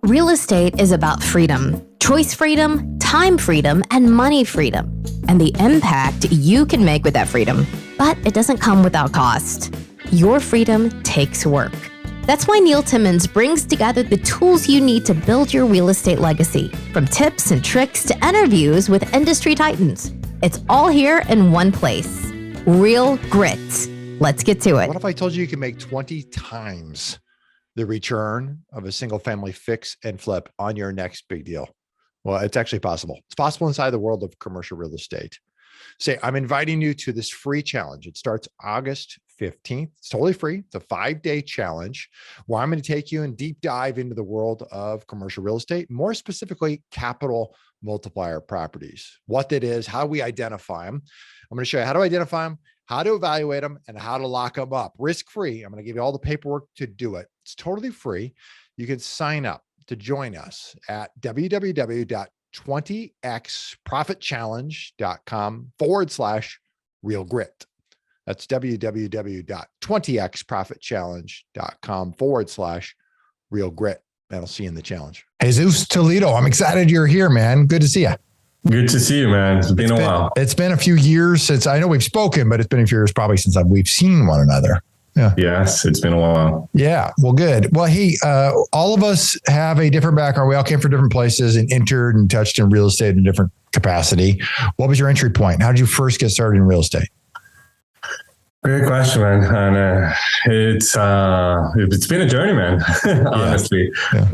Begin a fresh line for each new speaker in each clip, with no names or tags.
Real estate is about freedom, choice freedom, time freedom, and money freedom, and the impact you can make with that freedom. But it doesn't come without cost. Your freedom takes work. That's why Neil Timmins brings together the tools you need to build your real estate legacy, from tips and tricks to interviews with industry titans. It's all here in one place. Real Grit. Let's get to it.
What if I told you you can make 20 times the return of a single family fix and flip on your next big deal? Well, it's actually possible. It's possible inside the world of commercial real estate. Say, I'm inviting you to this free challenge. It starts August 15th. It's totally free. It's a 5-day challenge where I'm going to take you and deep dive into the world of commercial real estate, more specifically, capital multiplier properties, what that is, how we identify them. I'm going to show you how to identify them, how to evaluate them, and how to lock them up risk-free. I'm going to give you all the paperwork to do it. It's totally free. You can sign up to join us at www.20xprofitchallenge.com/real grit. That's www.20xprofitchallenge.com/real grit. And I'll see you in the challenge. Jesus Toledo, I'm excited you're here, man. Good to see you.
Good to see you, man. It's been a while.
It's been a few years since, I know we've spoken, but it's been a few years probably since we've seen one another. Yeah.
Yes, it's been a while.
Yeah. Well, good. Well, hey, all of us have a different background. We all came from different places and entered and touched in real estate in a different capacity. What was your entry point? How did you first get started in real estate?
Great question, man. And it's been a journey, man. Honestly, yeah.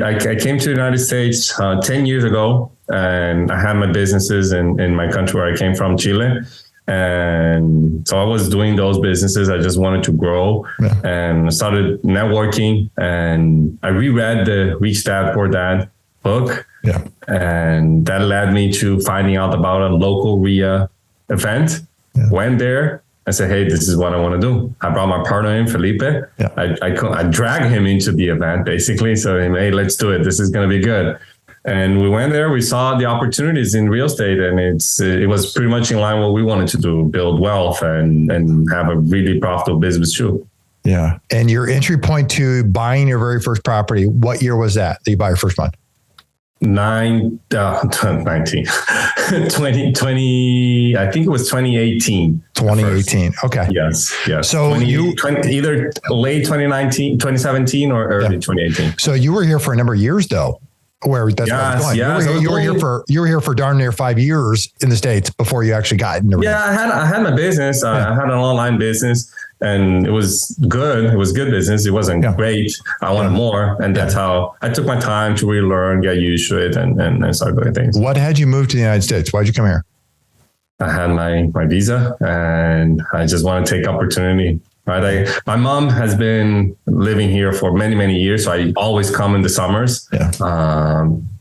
I came to the United States 10 years ago, and I had my businesses in my country where I came from, Chile. And so I was doing those businesses. I just wanted to grow, and I started networking, and I reread the Rich Dad Poor Dad book. Yeah. And that led me to finding out about a local RIA event. Yeah. Went there. I said, hey, this is what I want to do. I brought my partner in, Felipe. Yeah. I dragged him into the event, basically. So, hey, let's do it. This is going to be good. And we went there. We saw the opportunities in real estate, and it was pretty much in line with what we wanted to do, build wealth and have a really profitable business too.
Yeah. And your entry point to buying your very first property, what year was that you buy your first one?
20, I think it was 2018.
2018. Okay.
Yes.
So
either late 2017 or early 2018.
So you were here for a number of years though, where that's where I was going. You were here for darn near 5 years in the States before you actually got into
I had my business. I had an online business. And it was good. It was good business. It wasn't great. I wanted more. And that's how I took my time to really learn, get used to it, and start doing things.
What had you moved to the United States? Why'd you come here?
I had my visa, and I just want to take opportunity. Right. My mom has been living here for many, many years. So I always come in the summers,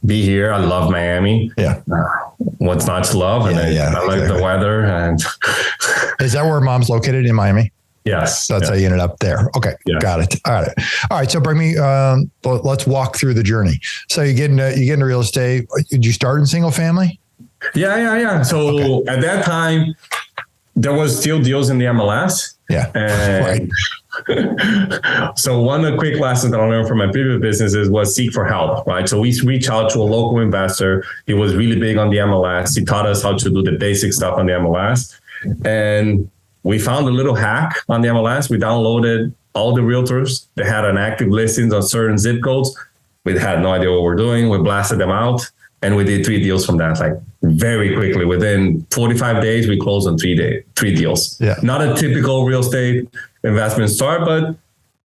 be here. I love Miami. Yeah. What's not to love? And I like the weather. And
is that where mom's located, in Miami?
Yes.
That's how you ended up there. Okay. Yeah. Got it. All right. So bring me, let's walk through the journey. So you get into real estate. Did you start in single family?
Yeah. So at that time, there was still deals in the MLS.
Yeah.
And so one of the quick lessons that I learned from my previous businesses was seek for help, right? So we reached out to a local investor. He was really big on the MLS. He taught us how to do the basic stuff on the MLS. And we found a little hack on the MLS. We downloaded all the realtors that had an active listings on certain zip codes. We had no idea what we're doing. We blasted them out, and we did 3 deals from that, like very quickly. Within 45 days, we closed on 3 deals. Yeah. Not a typical real estate investment start, but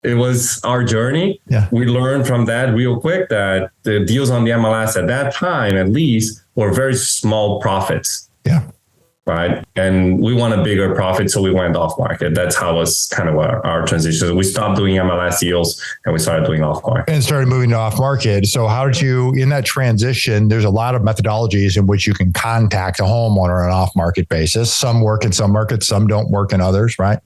it was our journey. Yeah. We learned from that real quick that the deals on the MLS at that time, at least, were very small profits. Yeah. Right. And we want a bigger profit. So we went off market. That's how was kind of our transition. We stopped doing MLS deals and we started doing off market. And started moving to off market. So how did you, in that transition, there's a lot of methodologies in which you can contact a homeowner on an off market basis. Some work in some markets, some don't work in others, right?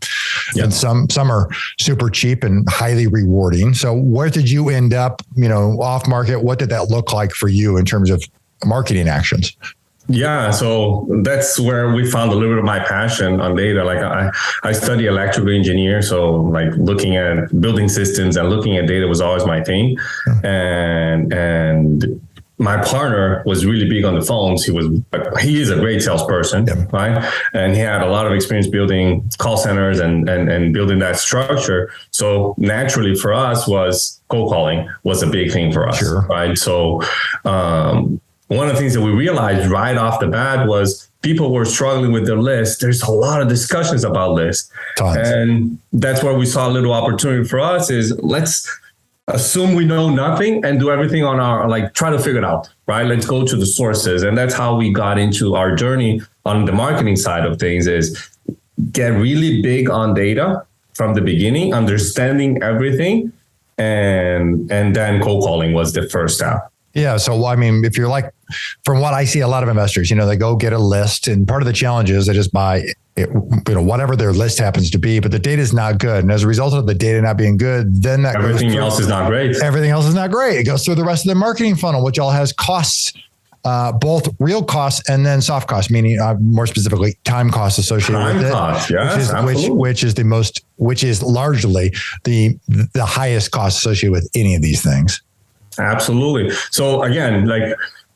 Yep. And some are super cheap and highly rewarding. So where did you end up, off market? What did that look like for you in terms of marketing actions? Yeah, so that's where we found a little bit of my passion on data. Like I study electrical engineer, so like looking at building systems and looking at data was always my thing. And my partner was really big on the phones. He is a great salesperson, right? And he had a lot of experience building call centers and building that structure. So naturally for us was cold calling was a big thing for us, right? So one of the things that we realized right off the bat was people were struggling with their list. There's a lot of discussions about lists. And that's where we saw a little opportunity for us is let's assume we know nothing and do everything on our, like try to figure it out, right? Let's go to the sources. And that's how we got into our journey on the marketing side of things is get really big on data from the beginning, understanding everything. And then cold calling was the first step.
Yeah. So, I mean, if you're like, from what I see, a lot of investors, they go get a list, and part of the challenge is they just buy it, whatever their list happens to be, but the data is not good. And as a result of the data not being good, then
everything else is not great.
Everything else is not great. It goes through the rest of the marketing funnel, which all has costs, both real costs and then soft costs, meaning more specifically time costs associated with it,
yes,
which is largely the highest cost associated with any of these things.
Absolutely. So again, like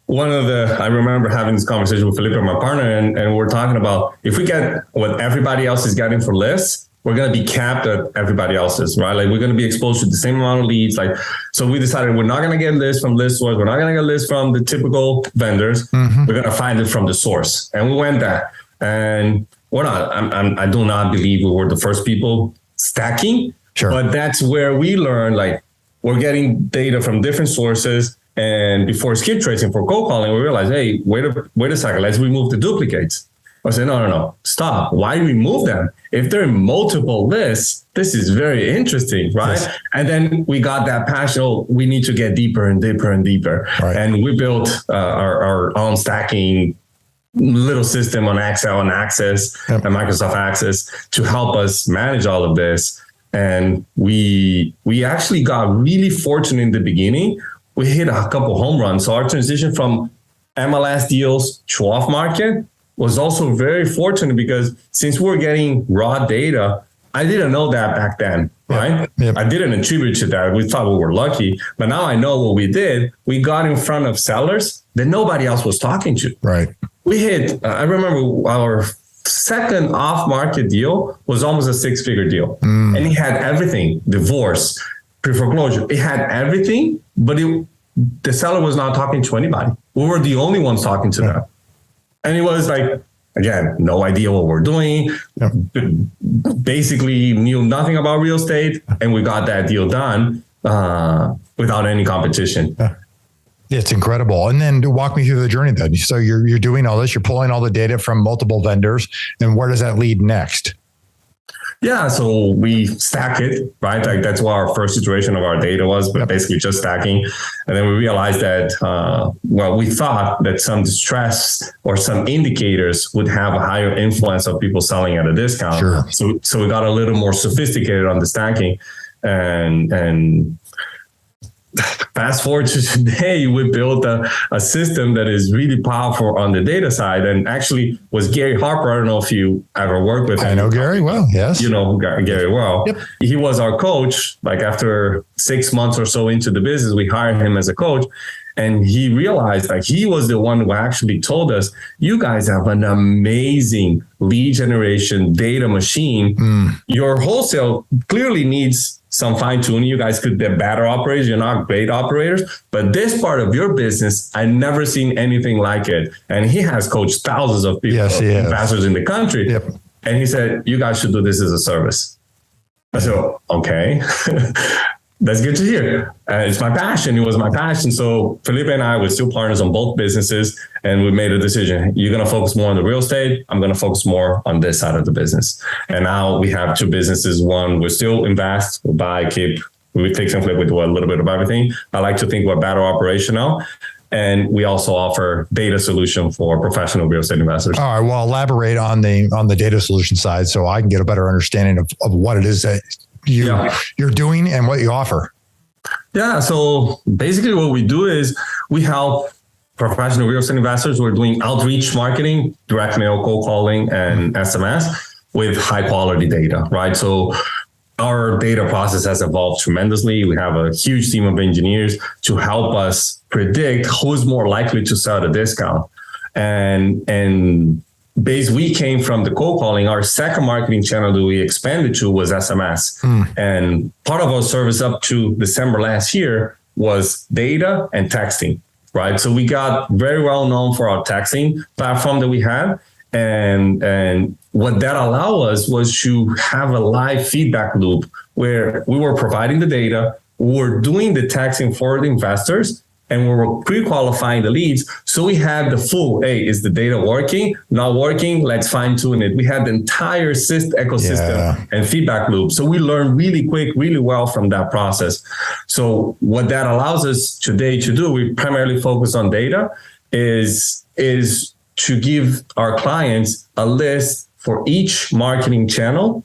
I remember having this conversation with Felipe, my partner, and we're talking about if we get what everybody else is getting for lists, we're going to be capped at everybody else's, right? Like we're going to be exposed to the same amount of leads. Like, so we decided we're not going to get lists from list source. We're not going to get lists from the typical vendors. We're going to find it from the source. And we went there, and we're not, I do not believe we were the first people stacking, but that's where we learned, like, we're getting data from different sources. And before skip tracing for cold calling, we realized, hey, wait a second, let's remove the duplicates. I said, no, stop. Why remove them? If they're in multiple lists, this is very interesting, right? Yes. And then we got that passion, we need to get deeper and deeper and deeper. Right. And we built our own stacking little system on Excel and Access and Microsoft Access to help us manage all of this. And we actually got really fortunate in the beginning. We hit a couple home runs. So our transition from MLS deals to off market was also very fortunate because since we're getting raw data, I didn't know that back then, right? Yep. I didn't attribute to that. We thought we were lucky, but now I know what we did. We got in front of sellers that nobody else was talking to.
Right.
We hit, I remember our second off-market deal was almost a six-figure deal. And it had everything, divorce, pre-foreclosure. It had everything, but the seller was not talking to anybody. We were the only ones talking to them. And it was like, again, no idea what we're doing. Basically knew nothing about real estate. And we got that deal done without any competition.
It's incredible. And then walk me through the journey then. So you're doing all this, you're pulling all the data from multiple vendors. And where does that lead next?
Yeah, so we stack it, right? Like that's what our first iteration of our data was, but basically just stacking. And then we realized that, we thought that some distress or some indicators would have a higher influence of people selling at a discount. Sure. So we got a little more sophisticated on the stacking, and fast forward to today, we built a system that is really powerful on the data side, and actually was Gary Harper. I don't know if you ever worked with him.
I know Gary well. Yes.
You know Gary well.
Yep.
He was our coach. Like after 6 months or so into the business, we hired him as a coach. And he realized, like, he was the one who actually told us, you guys have an amazing lead generation data machine. Your wholesale clearly needs some fine tuning. You guys could be better operators. You're not great operators, but this part of your business, I never seen anything like it. And he has coached thousands of people, investors in the country. Yep. And he said, you guys should do this as a service. I said, okay. That's good to hear. It's my passion. It was my passion. So Felipe and I were still partners on both businesses, and we made a decision. You're going to focus more on the real estate. I'm going to focus more on this side of the business. And now we have two businesses. One, we still invest, we buy, keep, we fix and flip, we do a little bit of everything. I like to think we're better operational. And we also offer data solution for professional real estate investors. All
right. Well, elaborate on the data solution side so I can get a better understanding of what it is that you're doing and what you offer.
Yeah. So basically what we do is we help professional real estate investors, we're doing outreach marketing, direct mail, cold calling, and SMS with high quality data, right? So our data process has evolved tremendously. We have a huge team of engineers to help us predict who's more likely to sell at a discount. And we came from the cold calling. Our second marketing channel that we expanded to was SMS. And part of our service up to December last year was data and texting, right? So we got very well known for our texting platform that we had. And what that allowed us was to have a live feedback loop where we were providing the data, we were doing the texting for the investors, and we were pre-qualifying the leads. So we had the full, hey, is the data working? Not working? Let's fine tune it. We had the entire ecosystem and feedback loop. So we learned really quick, really well from that process. So what that allows us today to do, we primarily focus on data, is to give our clients a list for each marketing channel.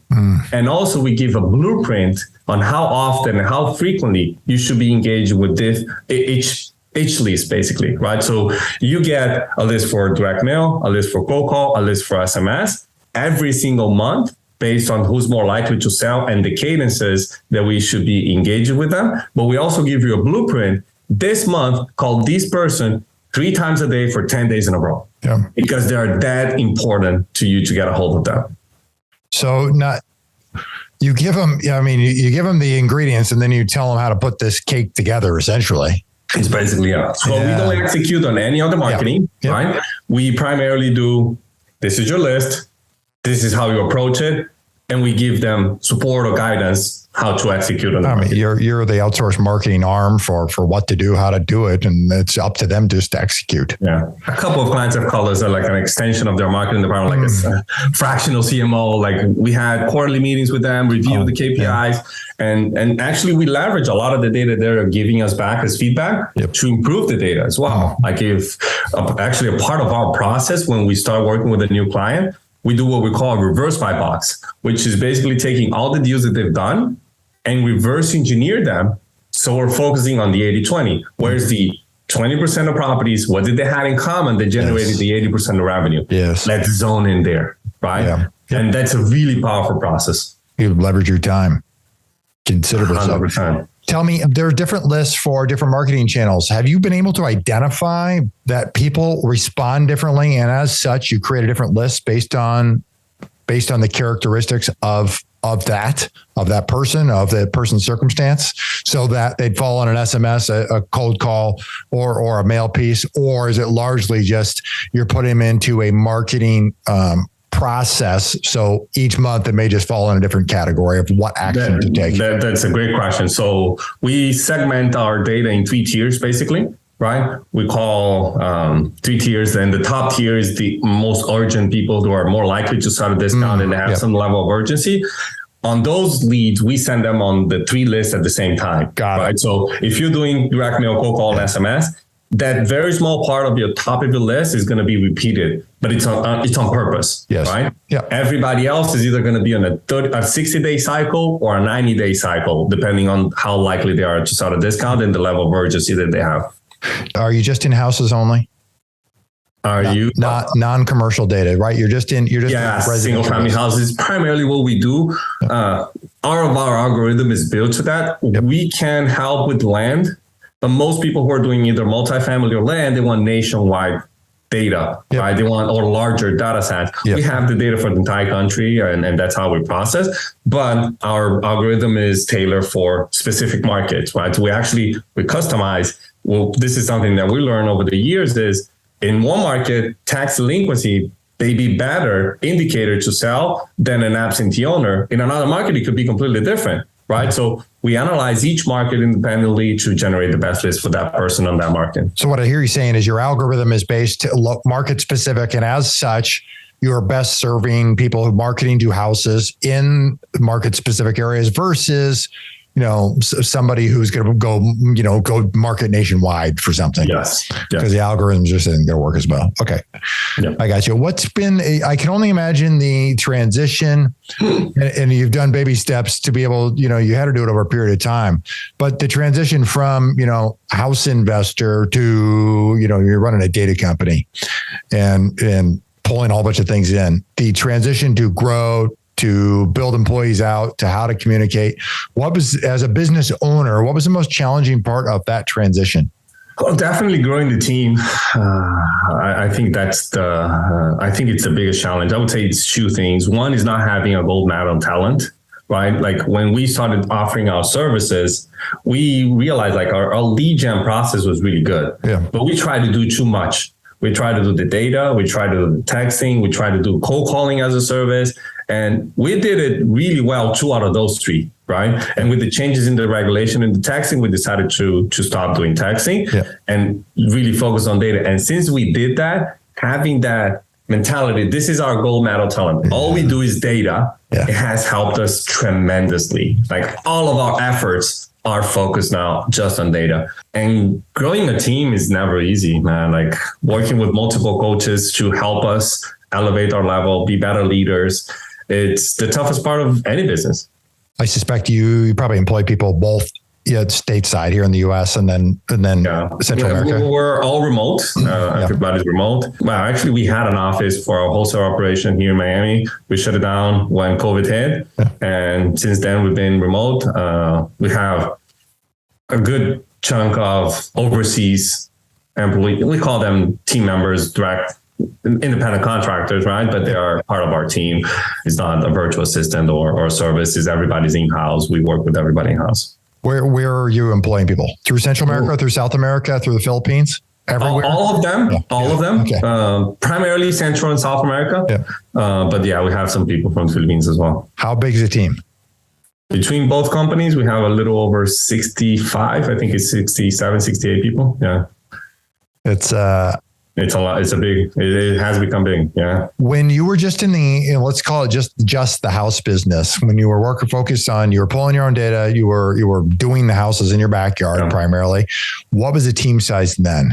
And also we give a blueprint on how often and how frequently you should be engaging with this each list, basically, right? So you get a list for direct mail, a list for cold call, a list for SMS every single month based on who's more likely to sell and the cadences that we should be engaging with them. But we also give you a blueprint this month, call this person 3 times a day for 10 days in a row. Because they're that important to you to get a hold of them.
So you give them, you give them the ingredients and then you tell them how to put this cake together, essentially.
It's basically, So we don't execute on any other marketing, right? We primarily do, this is your list, this is how you approach it, and we give them support or guidance how to execute on it.
You're the outsourced marketing arm for what to do, how to do it, and it's up to them just to execute.
Yeah. A couple of clients have called us like an extension of their marketing department, like a fractional CMO. Like we had quarterly meetings with them, review the KPIs, and actually we leverage a lot of the data they're giving us back as feedback to improve the data as well. Like if actually a part of our process when we start working with a new client, we do what we call a reverse buy box, which is basically taking all the deals that they've done and reverse engineer them. So we're focusing on the 80-20. Where's the 20% of properties? What did they have in common that generated the 80% of revenue? Let's zone in there, right? And that's a really powerful process.
You leverage your time considerably.
100%.
Tell me, there are different lists for different marketing channels. Have you been able to identify that people respond differently, and as such, you create a different list based on the characteristics of that person's circumstance, so that they'd fall on an SMS, a cold call, or a mail piece? Or is it largely just you're putting them into a marketing process, so each month it may just fall in a different category of what action to take?
That's a great question. So we segment our data in 3 tiers, basically, right? We call 3 tiers, and the top tier is the most urgent people who are more likely to start a discount and they have some level of urgency. On those leads, we send them on the 3 lists at the same time. Got it. So if you're doing direct mail, cold call, and SMS, that very small part of your top of your list is going to be repeated, but it's on purpose, right? Everybody else is either going to be on a 60-day cycle or a 90-day cycle, depending on how likely they are to start a discount and the level of urgency that they have.
Are you just in houses only?
You
not non-commercial data, right? You're just
single family houses. Primarily what we do. Our algorithm is built to that. We can help with land. But most people who are doing either multifamily or land, they want nationwide data, right? They want or larger data sets. We have the data for the entire country, and that's how we process. But our algorithm is tailored for specific markets, right? So we customize. Well, this is something that we learned over the years is in one market, tax delinquency may be better indicator to sell than an absentee owner. In another market, it could be completely different, right? So we analyze each market independently to generate the best list for that person on that market.
So what I hear you saying is your algorithm is based market specific, and as such, you're best serving people who marketing to houses in market specific areas versus somebody who's going to go market nationwide for something.
Yes.
Because the algorithms just isn't going to work as well. Okay.
Yeah.
I got you. I can only imagine the transition, and you've done baby steps to be able, you had to do it over a period of time, but the transition from, house investor to, you're running a data company and pulling a whole bunch of things in, the transition to grow, to build employees out, to how to communicate. As a business owner, what was the most challenging part of that transition?
Well, definitely growing the team. I think it's the biggest challenge. I would say it's two things. One is not having a gold medal talent, right? Like when we started offering our services, we realized like our lead gen process was really good, but we tried to do too much. We tried to do the data, we tried to do the texting, we tried to do cold calling as a service. And we did it really well, 2 out of those 3, right? And with the changes in the regulation and the texting, we decided to stop doing texting and really focus on data. And since we did that, having that mentality, this is our gold medal talent. All we do is data. It has helped us tremendously. Like all of our efforts are focused now just on data. And growing a team is never easy, man. Like working with multiple coaches to help us elevate our level, be better leaders. It's the toughest part of any business.
I suspect you probably employ people both stateside here in the US and then Central America.
We're all remote. Everybody's remote. Well, actually, we had an office for our wholesale operation here in Miami. We shut it down when COVID hit. And since then, we've been remote. We have a good chunk of overseas employees. We call them team members, direct independent contractors, right? But they are part of our team. It's not a virtual assistant or service. It's everybody's in-house. We work with everybody in-house.
Where are you employing people? Through Central America, through South America, through the Philippines? Everywhere?
All of them.
Yeah.
All of them.
Okay.
Primarily Central and South America. But we have some people from the Philippines as well.
How big is the team?
Between both companies, we have a little over 65. I think it's 67, 68 people. Yeah.
It's
a lot. It has become big. Yeah.
When you were just in the, let's call it just the house business, when you were focused on, you were pulling your own data, you were doing the houses in your backyard primarily. What was the team size then?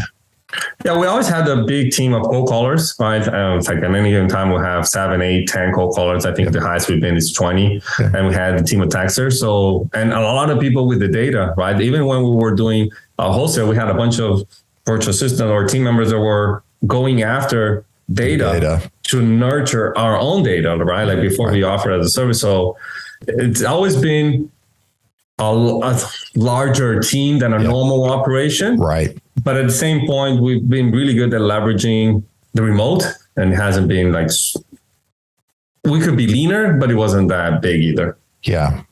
Yeah, we always had a big team of cold callers, right? It's like at any given time we'll have 7, 8, 10 cold callers. I think the highest we've been is 20. And we had a team of texters. So, and a lot of people with the data, right? Even when we were doing wholesale, we had a bunch of virtual assistant or team members that were going after data to nurture our own data, right? Like before we offer it as a service. So it's always been a larger team than a normal operation.
Right.
But at the same point, we've been really good at leveraging the remote, and it hasn't been like, we could be leaner, but it wasn't that big either.
Yeah.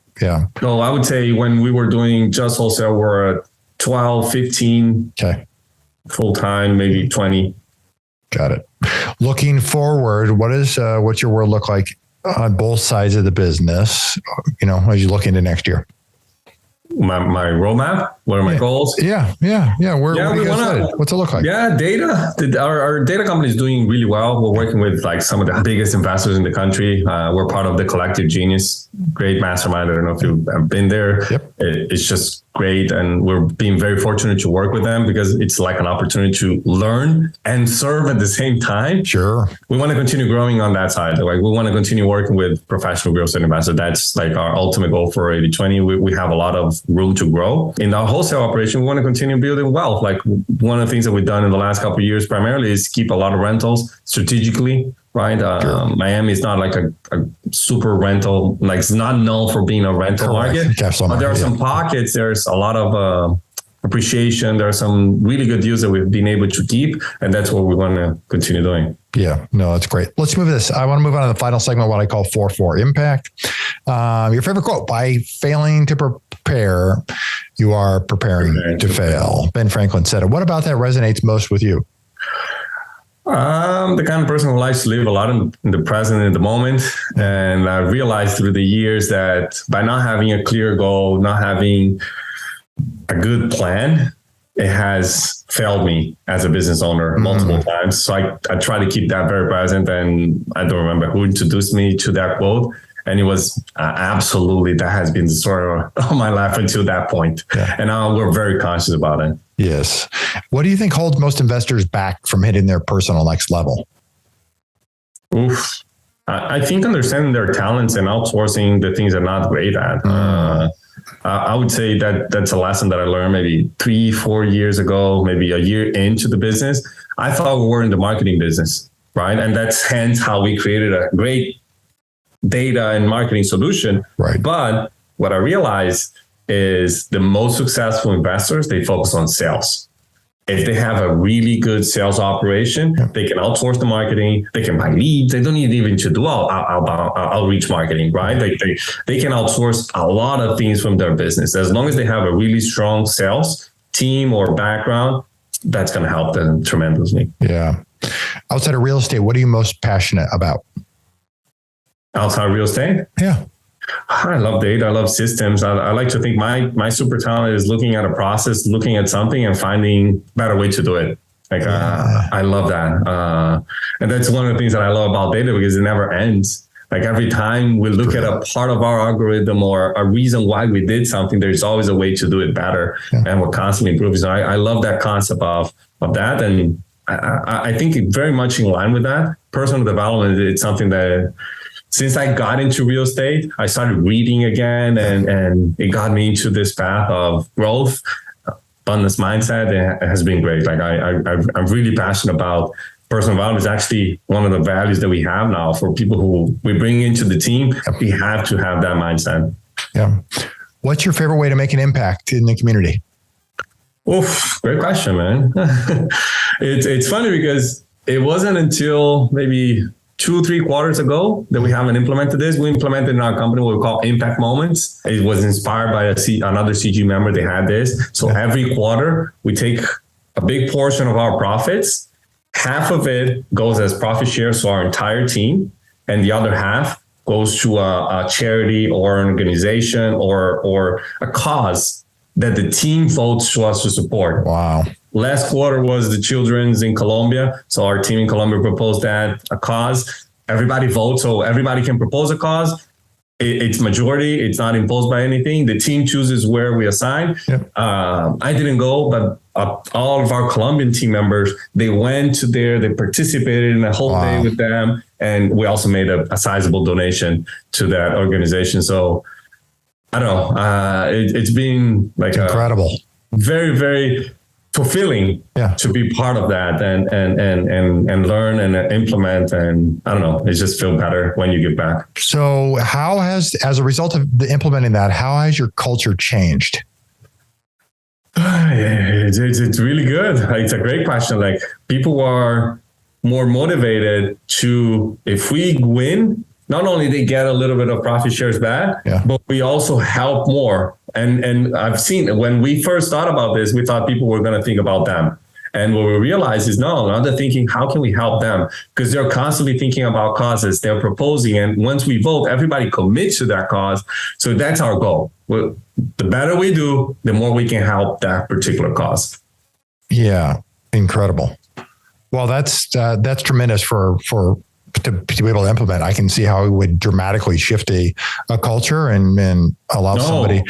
So I would say when we were doing just wholesale, we're at 12, 15.
Okay.
Full-time, maybe 20.
Got it. Looking forward, what's your world look like on both sides of the business, as you look into next year?
My roadmap? What are my goals?
Yeah. What's it look like?
Yeah, data. Our data company is doing really well. We're working with like some of the biggest investors in the country. We're part of the Collective Genius, great mastermind. I don't know if you've been there. It's just great. And we're being very fortunate to work with them because it's like an opportunity to learn and serve at the same time.
Sure.
We want to continue growing on that side. Like we want to continue working with professional real estate investors. That's like our ultimate goal for 80/20. We have a lot of room to grow. In our wholesale operation, we want to continue building wealth. Like one of the things that we've done in the last couple of years primarily is keep a lot of rentals strategically, right? Miami is not like a super rental, like it's not known for being a rental market. But there are some pockets, there's a lot of appreciation. There are some really good deals that we've been able to keep, and that's what we want to continue doing.
Yeah, no, that's great. Let's move this. I want to move on to the final segment, what I call 4-4 impact. Your favorite quote: by failing to prepare, you are preparing to fail. Ben Franklin said it. What about that resonates most with you?
I'm the kind of person who likes to live a lot in the present, in the moment. And I realized through the years that by not having a clear goal, not having a good plan, it has failed me as a business owner multiple times. So I try to keep that very present. And I don't remember who introduced me to that quote. And it was absolutely, that has been the story of my life until that point.
Yeah.
And now we're very conscious about it.
Yes. What do you think holds most investors back from hitting their personal next level?
Oof. I think understanding their talents and outsourcing the things they're not great at. I would say that that's a lesson that I learned maybe 3-4 years ago, maybe a year into the business. I thought we were in the marketing business, right? And that's hence how we created a great data and marketing solution.
Right.
But what I realized is the most successful investors, they focus on sales. If they have a really good sales operation, they can outsource the marketing. They can buy leads. They don't need even to do outreach marketing, right? They can outsource a lot of things from their business. As long as they have a really strong sales team or background, that's going to help them tremendously.
Yeah. Outside of real estate, what are you most passionate about?
Outside of real estate?
Yeah.
I love data. I love systems. I like to think my super talent is looking at a process, looking at something and finding a better way to do it. I love that. And that's one of the things that I love about data, because it never ends. Like every time we look at a part of our algorithm or a reason why we did something, there's always a way to do it better. Yeah. And we're constantly improving. So I love that concept of that. And I think it very much in line with that. Personal development, it's something that since I got into real estate, I started reading again, and it got me into this path of growth, abundance mindset. It has been great. Like I'm really passionate about personal development. Is actually one of the values that we have now for people who we bring into the team. We have to have that mindset.
Yeah. What's your favorite way to make an impact in the community?
Oof, great question, man. It's funny because it wasn't until maybe 2-3 quarters ago that we haven't implemented this. We implemented in our company what we call impact moments. It was inspired by another CG member. They had this. So every quarter we take a big portion of our profits. Half of it goes as profit share to our entire team, and the other half goes to a charity or an organization or a cause that the team votes to us to support.
Wow.
Last quarter was the children's in Colombia. So our team in Colombia proposed that a cause. Everybody votes, so everybody can propose a cause. It's majority. It's not imposed by anything. The team chooses where we assign. Yep. I didn't go, but all of our Colombian team members, they went to there. They participated in a whole day with them. And we also made a sizable donation to that organization. So I don't know. It's been like
incredible,
very, very fulfilling to be part of that and learn and implement. And I don't know, it just feels better when you give back.
So how has, as a result of implementing that, how has your culture changed?
It's really good. It's a great question. Like people are more motivated to, if we win, not only they get a little bit of profit shares back, but we also help more. And I've seen when we first thought about this, we thought people were going to think about them. And what we realized is now they're thinking, how can we help them? Because they're constantly thinking about causes they're proposing. And once we vote, everybody commits to that cause. So that's our goal. Well, the better we do, the more we can help that particular cause.
Yeah. Incredible. Well, that's tremendous to be able to implement. I can see how it would dramatically shift a culture and allow somebody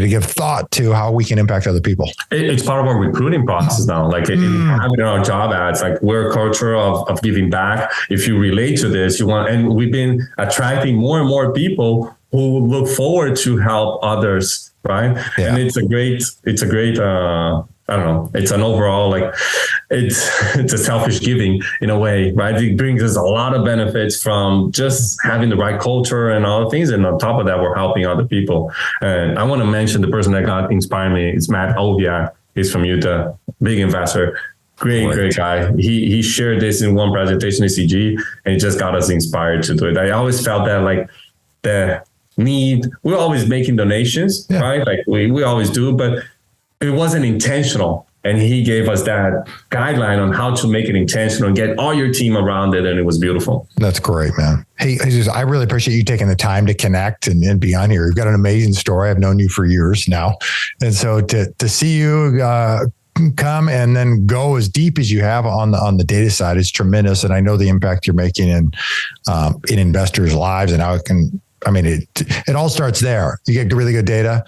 to give thought to how we can impact other people.
It's part of our recruiting process now. Like having in our job ads, like we're a culture of giving back. If you relate to this, and we've been attracting more and more people who look forward to help others. Right. Yeah. And it's a great, I don't know. It's an overall, like it's a selfish giving in a way, right? It brings us a lot of benefits from just having the right culture and all the things. And on top of that, we're helping other people. And I want to mention the person that got inspired me. It's Matt Oviak. He's from Utah, big investor, great guy. He shared this in one presentation at CG, and it just got us inspired to do it. I always felt that like the need, we're always making donations, right? Like we always do, but it wasn't intentional. And he gave us that guideline on how to make it intentional and get all your team around it. And it was beautiful.
That's great, man. Hey, Jesus, I really appreciate you taking the time to connect and be on here. You've got an amazing story. I've known you for years now. And so to see you come and then go as deep as you have on the data side is tremendous. And I know the impact you're making in investors' lives and how it can I mean, it all starts there. You get really good data.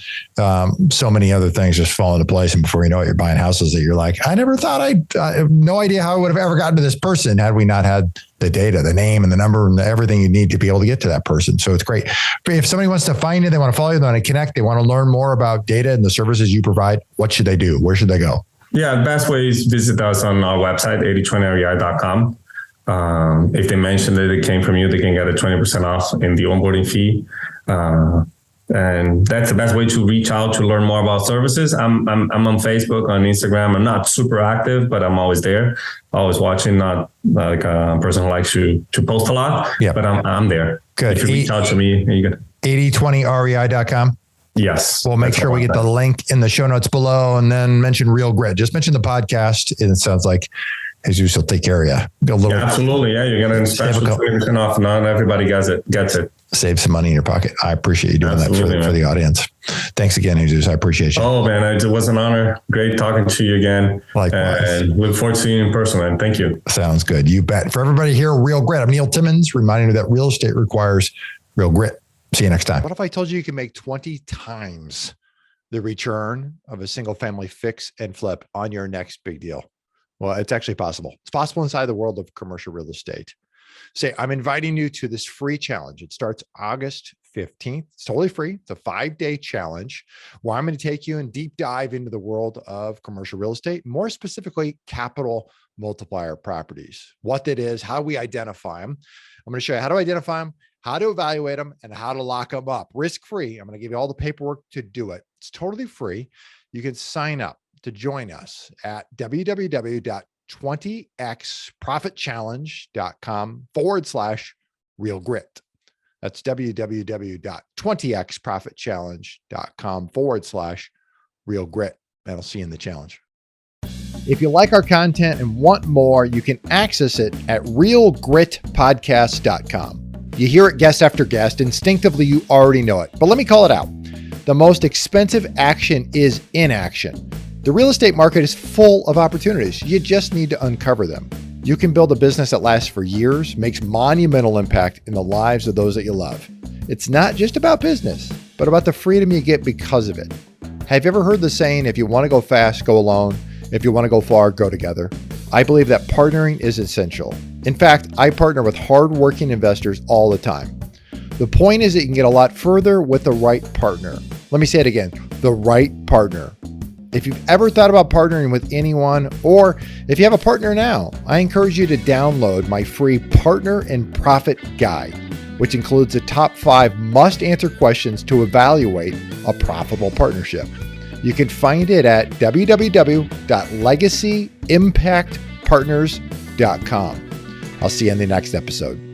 So many other things just fall into place. And before you know it, you're buying houses that you're like, I never thought I have no idea how I would have ever gotten to this person had we not had the data, the name and the number and everything you need to be able to get to that person. So it's great. If somebody wants to find you, they want to follow you, they want to connect, they want to learn more about data and the services you provide, what should they do? Where should they go? Yeah,
the best way is visit us on our website, 8020rei.com. If they mention that it came from you, they can get a 20% off in the onboarding fee. And that's the best way to reach out to learn more about services. I'm on Facebook, on Instagram. I'm not super active, but I'm always there, always watching. Not like a person who likes to post a lot, but I'm there.
Good.
If you reach out to me, you can
8020rei.com.
Yes.
We'll make sure we get the link in the show notes below, and then mention Real Grit. Just mention the podcast, and it sounds like Jesus will take care of you.
Absolutely. Yeah. You're getting a special 20% off. Not everybody gets it.
Save some money in your pocket. I appreciate you doing that for the audience. Thanks again, Jesus. I appreciate you.
Oh, man. It was an honor. Great talking to you again.
Likewise.
And look forward to seeing you in person, man. Thank you.
Sounds good. You bet. For everybody here, Real Grit. I'm Neil Timmins, reminding you that real estate requires real grit. See you next time. What if I told you you can make 20 times the return of a single family fix and flip on your next big deal? Well, it's actually possible. It's possible inside the world of commercial real estate. Say, I'm inviting you to this free challenge. It starts August 15th. It's totally free. It's a 5-day challenge where I'm going to take you and deep dive into the world of commercial real estate, more specifically, capital multiplier properties, what that is, how we identify them. I'm going to show you how to identify them, how to evaluate them, and how to lock them up risk-free. I'm going to give you all the paperwork to do it. It's totally free. You can sign up to join us at www.20xprofitchallenge.com/real grit. That's www.20xprofitchallenge.com/real grit. And I'll see you in the challenge. If you like our content and want more, you can access it at realgritpodcast.com. You hear it guest after guest. Instinctively, you already know it. But let me call it out. The most expensive action is inaction. The real estate market is full of opportunities. You just need to uncover them. You can build a business that lasts for years, makes monumental impact in the lives of those that you love. It's not just about business, but about the freedom you get because of it. Have you ever heard the saying, if you want to go fast, go alone. If you want to go far, go together. I believe that partnering is essential. In fact, I partner with hardworking investors all the time. The point is that you can get a lot further with the right partner. Let me say it again, the right partner. If you've ever thought about partnering with anyone, or if you have a partner now, I encourage you to download my free Partner and Profit Guide, which includes the top 5 must-answer questions to evaluate a profitable partnership. You can find it at www.legacyimpactpartners.com. I'll see you in the next episode.